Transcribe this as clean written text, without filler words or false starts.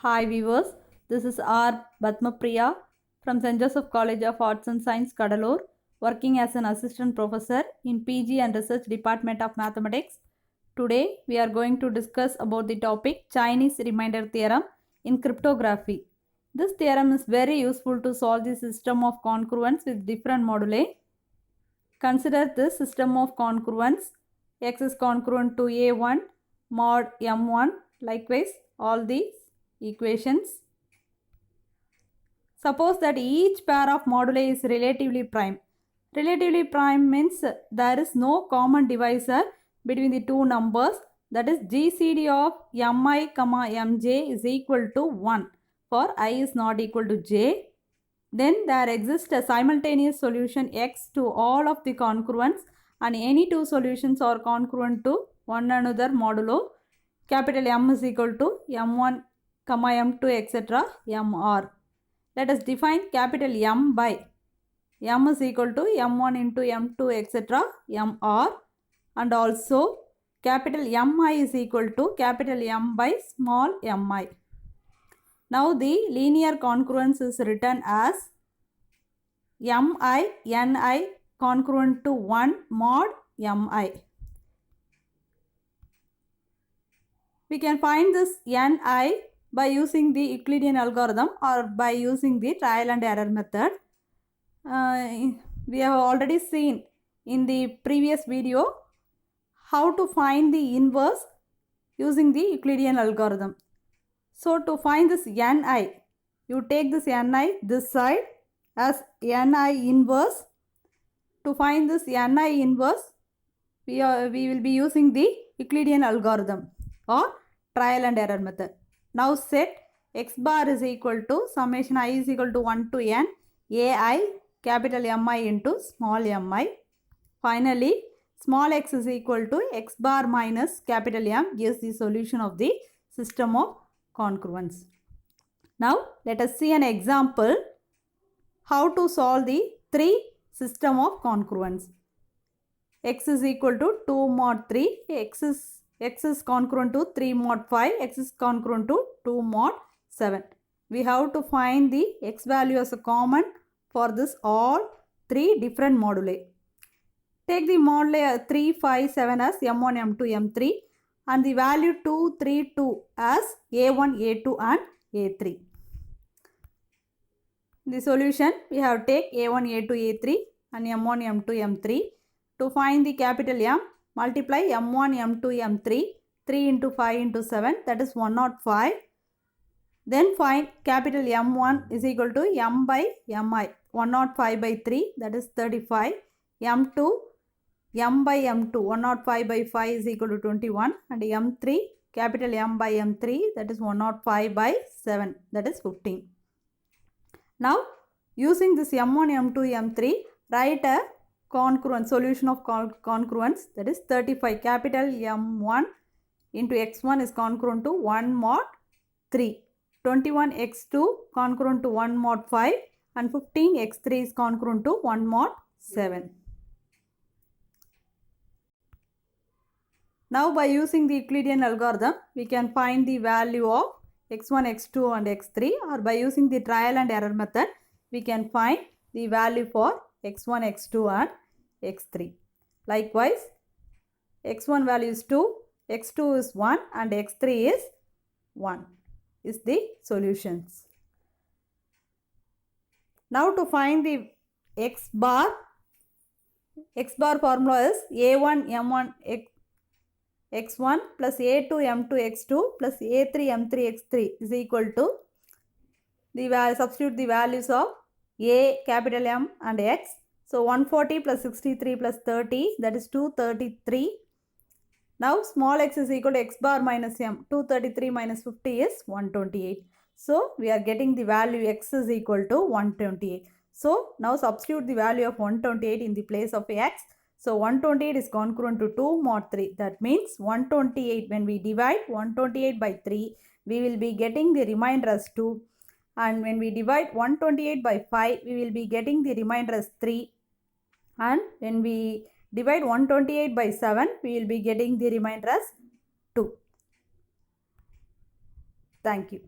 Hi viewers, this is R. Padmapriya from St. Joseph College of Arts and Science, Kadalur, working as an assistant professor in PG and Research Department of Mathematics. Today we are going to discuss about the topic Chinese remainder theorem in cryptography. This theorem is very useful to solve the system of congruence with different moduli. Consider this system of congruence. X is congruent to A1 mod M1. Likewise, all these equations. Suppose that each pair of moduli is relatively prime. Relatively prime means there is no common divisor between the two numbers, that is GCD of mi, mj is equal to 1 for I is not equal to j. Then there exists a simultaneous solution x to all of the congruence and any two solutions are congruent to one another modulo capital M is equal to m1, m2 etc. mr. Let us define capital M by M is equal to m1 into m2 etc. mr, and also capital Mi is equal to capital M by small mi. Now the linear congruence is written as Mi Ni congruent to 1 mod Mi. We can find this Ni by using the Euclidean algorithm or by using the trial and error method. We have already seen in the previous video how to find the inverse using the Euclidean algorithm. So to find this Ni, you take this Ni this side as Ni inverse. To find this Ni inverse, we will be using the Euclidean algorithm or trial and error method. Now set x bar is equal to summation I is equal to 1 to n ai capital Mi into small mi. Finally, small x is equal to x bar minus capital M gives the solution of the system of congruence. Now let us see an example how to solve the three system of congruence. X is equal to 2 mod 3, x is congruent to 3 mod 5, x is congruent to 2 mod 7. We have to find the x value as a common for this all three different moduli. Take the moduli 3, 5, 7 as M1, M2, M3 and the value 2, 3, 2 as A1, A2 and A3. The solution, we have take A1, A2, A3 and M1, M2, M3. To find the capital M, multiply M1, M2, M3, 3 into 5 into 7, that is 105. Then find capital M1 is equal to M by Mi, 105 by 3, that is 35. M2, M by M2, 105 by 5 is equal to 21. And M3, capital M by M3, that is 105 by 7, that is 15. Now, using this M1, M2, M3, write a congruence, solution of congruence, that is 35. Capital M1 into x1 is congruent to 1 mod 3. 21 x2 congruent to 1 mod 5 and 15 x3 is congruent to 1 mod 7. Now by using the Euclidean algorithm, we can find the value of x1, x2 and x3, or by using the trial and error method, we can find the value for x1, x2 and x3. Likewise, x1 value is 2, x2 is 1 and x3 is 1 is the solutions. Now to find the x bar formula is a1 m1 x1 plus a2 m2 x2 plus a3 m3 x3 is equal to the substitute the values of a capital M and x. So 140 plus 63 plus 30, that is 233. Now small x is equal to x bar minus M. 233 minus 50 is 128. So we are getting the value x is equal to 128. So now substitute the value of 128 in the place of x. So 128 is congruent to 2 mod 3. That means 128, when we divide 128 by 3, we will be getting the remainder as 2. And when we divide 128 by 5, we will be getting the remainder as 3. And when we divide 128 by 7, we will be getting the remainder as 2. Thank you.